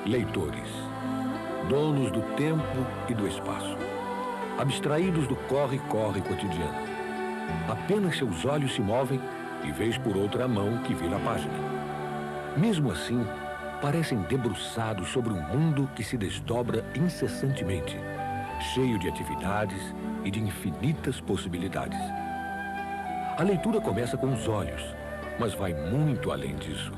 Leitores, donos do tempo e do espaço, abstraídos do corre-corre cotidiano. Apenas seus olhos se movem e vez por outra a mão que vira a página. Mesmo assim, parecem debruçados sobre um mundo que se desdobra incessantemente, cheio de atividades e de infinitas possibilidades. A leitura começa com os olhos, mas vai muito além disso.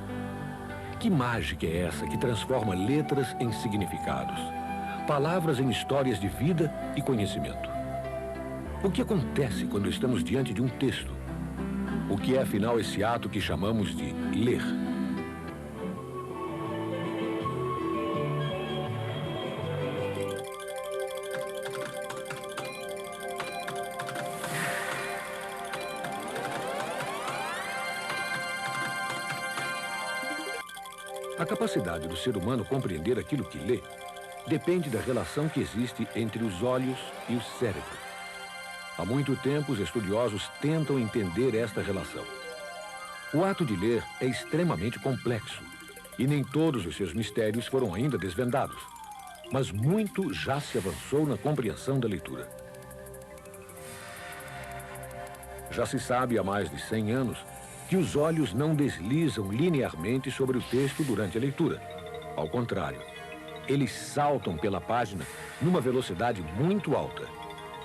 Que mágica é essa que transforma letras em significados, palavras em histórias de vida e conhecimento? O que acontece quando estamos diante de um texto? O que é, afinal, esse ato que chamamos de ler? A capacidade do ser humano compreender aquilo que lê depende da relação que existe entre os olhos e o cérebro. Há muito tempo, os estudiosos tentam entender esta relação. O ato de ler é extremamente complexo e nem todos os seus mistérios foram ainda desvendados, mas muito já se avançou na compreensão da leitura. Já se sabe há mais de 100 anos que os olhos não deslizam linearmente sobre o texto durante a leitura. Ao contrário, eles saltam pela página numa velocidade muito alta,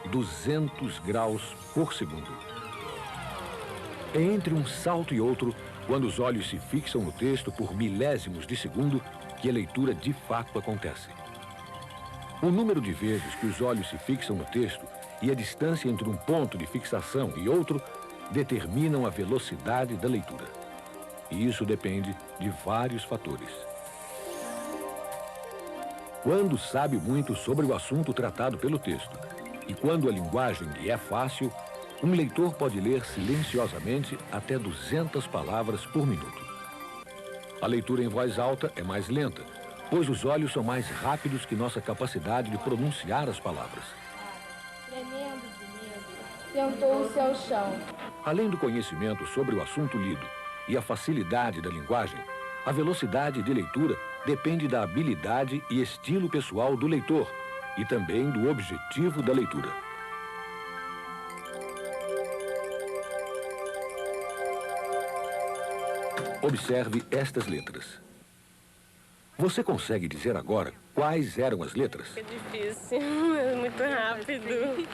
200 graus por segundo. É entre um salto e outro, quando os olhos se fixam no texto por milésimos de segundo, que a leitura de fato acontece. O número de vezes que os olhos se fixam no texto e a distância entre um ponto de fixação e outro determinam a velocidade da leitura. E isso depende de vários fatores. Quando sabe muito sobre o assunto tratado pelo texto e quando a linguagem lhe é fácil, um leitor pode ler silenciosamente até 200 palavras por minuto. A leitura em voz alta é mais lenta, pois os olhos são mais rápidos que nossa capacidade de pronunciar as palavras. Tremendo de medo, sentou-se ao chão. Além do conhecimento sobre o assunto lido e a facilidade da linguagem, a velocidade de leitura depende da habilidade e estilo pessoal do leitor e também do objetivo da leitura. Observe estas letras. Você consegue dizer agora quais eram as letras? É difícil, é muito rápido.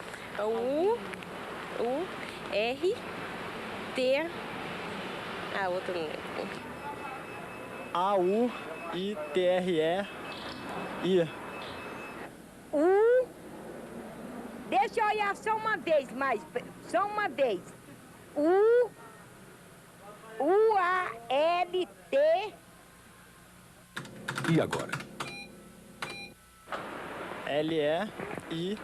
U, R, T... Ah, outra não lembro. A-U-I-T-R-E-I. Deixa eu olhar só uma vez, só uma vez. U-A-L-T. E agora? L-E-I-T-U-R-A.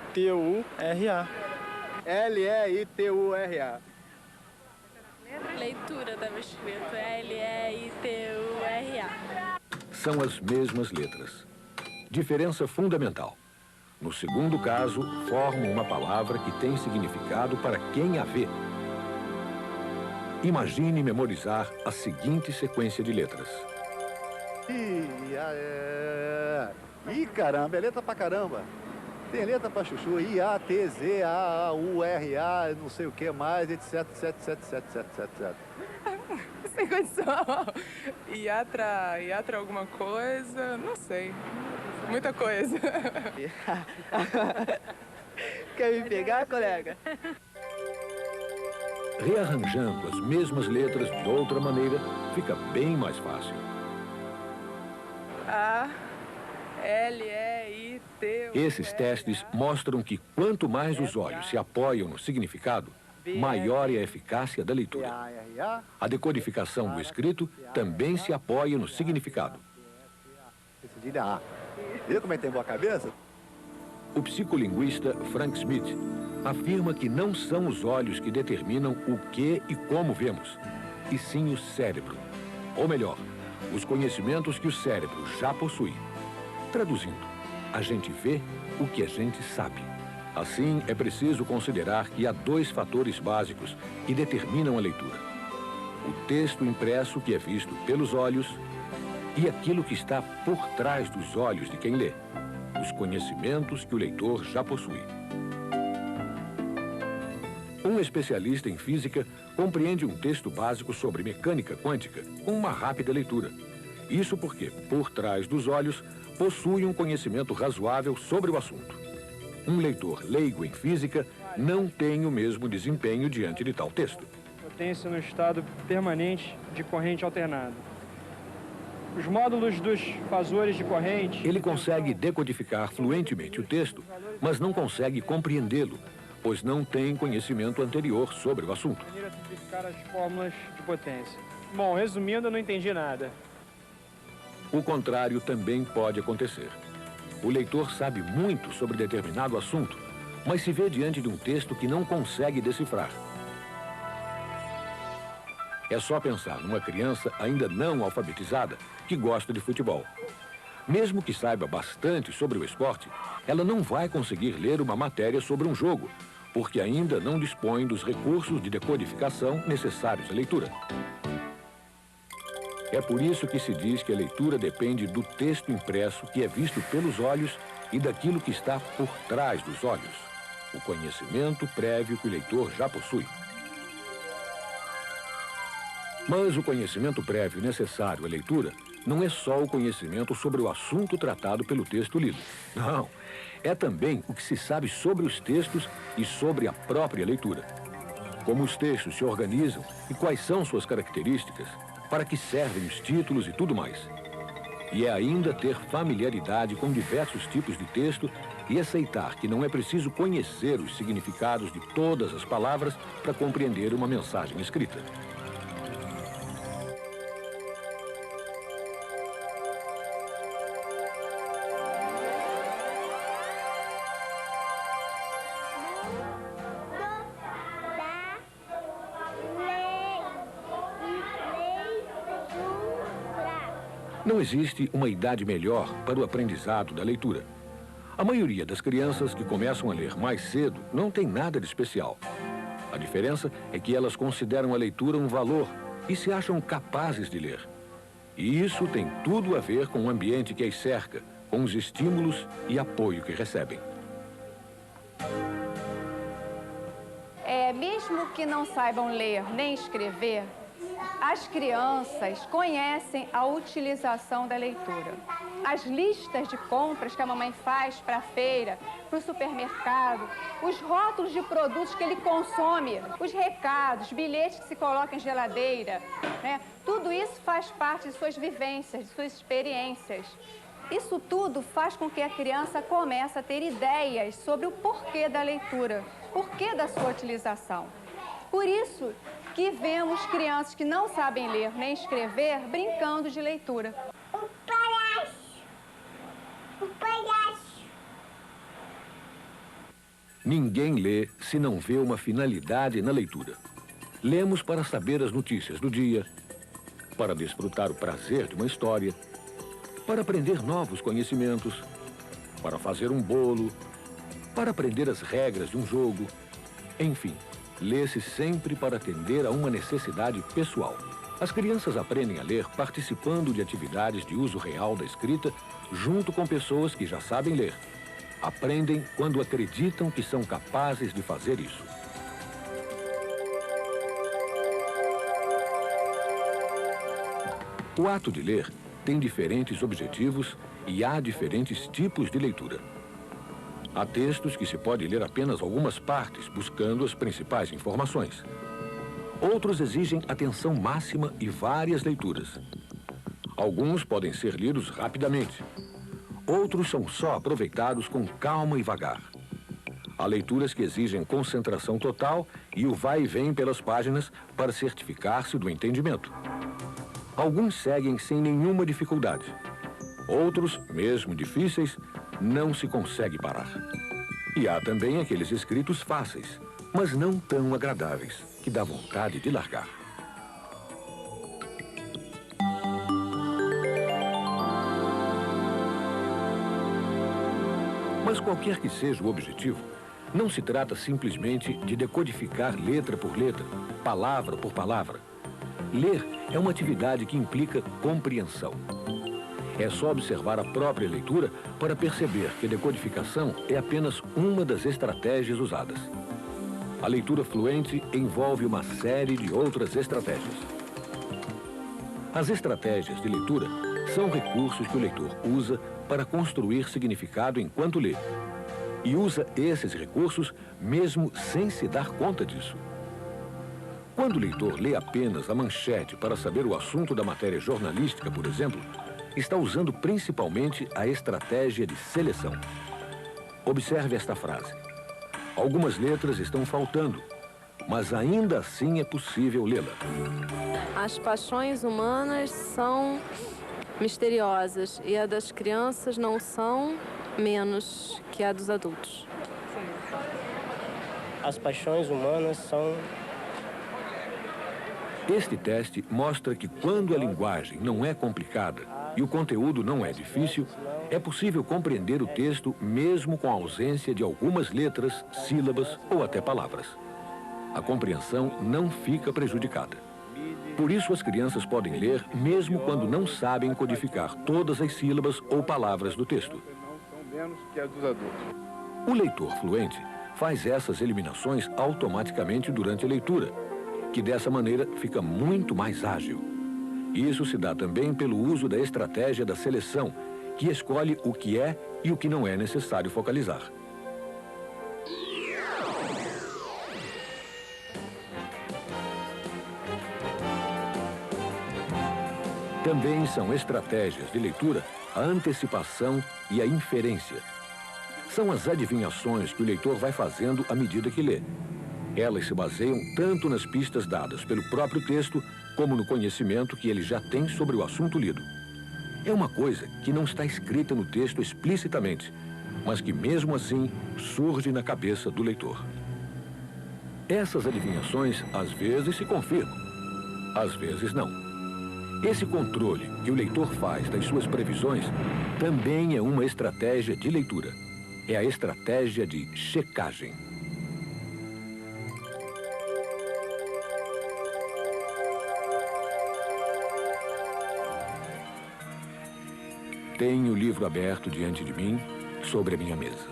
L-E-I-T-U-R-A. Leitura estava escrito L-E-I-T-U-R-A. São as mesmas letras. Diferença fundamental. No segundo caso, formam uma palavra que tem significado para quem a vê. Imagine memorizar a seguinte sequência de letras. Ih, caramba, é letra pra caramba. Tem letra pra chuchu, I-A-T-Z-A-U-R-A, não sei o que mais, etc, etc, etc, etc, etc, etc. Sem condição. Iatra alguma coisa, não sei. Muita coisa. Quer me pegar, colega? Rearranjando as mesmas letras de outra maneira, fica bem mais fácil. A-L-E-I-T... Esses testes mostram que quanto mais os olhos se apoiam no significado, maior é a eficácia da leitura. A decodificação do escrito também se apoia no significado. Esse A. Viu como é que tem boa cabeça? O psicolinguista Frank Smith afirma que não são os olhos que determinam o que e como vemos, e sim o cérebro. Ou melhor, os conhecimentos que o cérebro já possui. Traduzindo, a gente vê o que a gente sabe. Assim, é preciso considerar que há dois fatores básicos que determinam a leitura: o texto impresso, que é visto pelos olhos, e aquilo que está por trás dos olhos de quem lê, os conhecimentos que o leitor já possui. Um especialista em física compreende um texto básico sobre mecânica quântica com uma rápida leitura. Isso porque, por trás dos olhos, possui um conhecimento razoável sobre o assunto. Um leitor leigo em física não tem o mesmo desempenho diante de tal texto. Potência no estado permanente de corrente alternada. Os módulos dos fasores de corrente... Ele consegue decodificar fluentemente o texto, mas não consegue compreendê-lo, pois não tem conhecimento anterior sobre o assunto. Simplificar as fórmulas de potência. Bom, resumindo, eu não entendi nada. O contrário também pode acontecer. O leitor sabe muito sobre determinado assunto, mas se vê diante de um texto que não consegue decifrar. É só pensar numa criança ainda não alfabetizada que gosta de futebol. Mesmo que saiba bastante sobre o esporte, ela não vai conseguir ler uma matéria sobre um jogo, porque ainda não dispõe dos recursos de decodificação necessários à leitura. É por isso que se diz que a leitura depende do texto impresso que é visto pelos olhos e daquilo que está por trás dos olhos, o conhecimento prévio que o leitor já possui. Mas o conhecimento prévio necessário à leitura não é só o conhecimento sobre o assunto tratado pelo texto lido. Não, é também o que se sabe sobre os textos e sobre a própria leitura. Como os textos se organizam e quais são suas características, para que servem os títulos e tudo mais. E é ainda ter familiaridade com diversos tipos de texto e aceitar que não é preciso conhecer os significados de todas as palavras para compreender uma mensagem escrita. Não existe uma idade melhor para o aprendizado da leitura. A maioria das crianças que começam a ler mais cedo não tem nada de especial. A diferença é que elas consideram a leitura um valor e se acham capazes de ler. E isso tem tudo a ver com o ambiente que as cerca, com os estímulos e apoio que recebem. Mesmo que não saibam ler nem escrever, as crianças conhecem a utilização da leitura. As listas de compras que a mamãe faz para a feira, para o supermercado, os rótulos de produtos que ele consome, os recados, bilhetes que se colocam em geladeira, né? Tudo isso faz parte de suas vivências, de suas experiências. Isso tudo faz com que a criança comece a ter ideias sobre o porquê da leitura, porquê da sua utilização. Por isso que vemos crianças que não sabem ler nem escrever brincando de leitura. O palhaço. Ninguém lê se não vê uma finalidade na leitura. Lemos para saber as notícias do dia, para desfrutar o prazer de uma história, para aprender novos conhecimentos, para fazer um bolo, para aprender as regras de um jogo, enfim. Lê-se sempre para atender a uma necessidade pessoal. As crianças aprendem a ler participando de atividades de uso real da escrita, junto com pessoas que já sabem ler. Aprendem quando acreditam que são capazes de fazer isso. O ato de ler tem diferentes objetivos e há diferentes tipos de leitura. Há textos que se pode ler apenas algumas partes, buscando as principais informações. Outros exigem atenção máxima e várias leituras. Alguns podem ser lidos rapidamente. Outros são só aproveitados com calma e vagar. Há leituras que exigem concentração total e o vai e vem pelas páginas para certificar-se do entendimento. Alguns seguem sem nenhuma dificuldade. Outros, mesmo difíceis, não se consegue parar. E há também aqueles escritos fáceis, mas não tão agradáveis, que dá vontade de largar. Mas qualquer que seja o objetivo, não se trata simplesmente de decodificar letra por letra, palavra por palavra. Ler é uma atividade que implica compreensão. É só observar a própria leitura para perceber que a decodificação é apenas uma das estratégias usadas. A leitura fluente envolve uma série de outras estratégias. As estratégias de leitura são recursos que o leitor usa para construir significado enquanto lê. E usa esses recursos mesmo sem se dar conta disso. Quando o leitor lê apenas a manchete para saber o assunto da matéria jornalística, por exemplo, está usando principalmente a estratégia de seleção. Observe esta frase. Algumas letras estão faltando, mas ainda assim é possível lê-la. As paixões humanas são misteriosas e a das crianças não são menos que a dos adultos. As paixões humanas são... Este teste mostra que quando a linguagem não é complicada e o conteúdo não é difícil, é possível compreender o texto mesmo com a ausência de algumas letras, sílabas ou até palavras. A compreensão não fica prejudicada. Por isso, as crianças podem ler mesmo quando não sabem codificar todas as sílabas ou palavras do texto. Menos que a dos adultos. O leitor fluente faz essas eliminações automaticamente durante a leitura, que dessa maneira fica muito mais ágil. Isso se dá também pelo uso da estratégia da seleção, que escolhe o que é e o que não é necessário focalizar. Também são estratégias de leitura a antecipação e a inferência. São as adivinhações que o leitor vai fazendo à medida que lê. Elas se baseiam tanto nas pistas dadas pelo próprio texto, como no conhecimento que ele já tem sobre o assunto lido. É uma coisa que não está escrita no texto explicitamente, mas que mesmo assim surge na cabeça do leitor. Essas adivinhações às vezes se confirmam, às vezes não. Esse controle que o leitor faz das suas previsões também é uma estratégia de leitura. É a estratégia de checagem. Tenho o livro aberto diante de mim, sobre a minha mesa.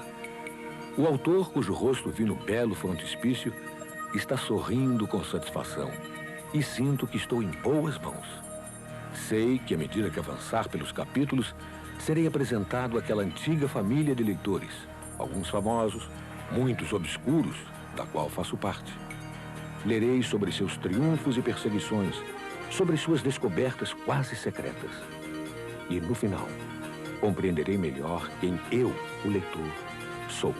O autor, cujo rosto vi no belo frontispício, está sorrindo com satisfação e sinto que estou em boas mãos. Sei que, à medida que avançar pelos capítulos, serei apresentado àquela antiga família de leitores, alguns famosos, muitos obscuros, da qual faço parte. Lerei sobre seus triunfos e perseguições, sobre suas descobertas quase secretas. E, no final, compreenderei melhor quem eu, o leitor, sou.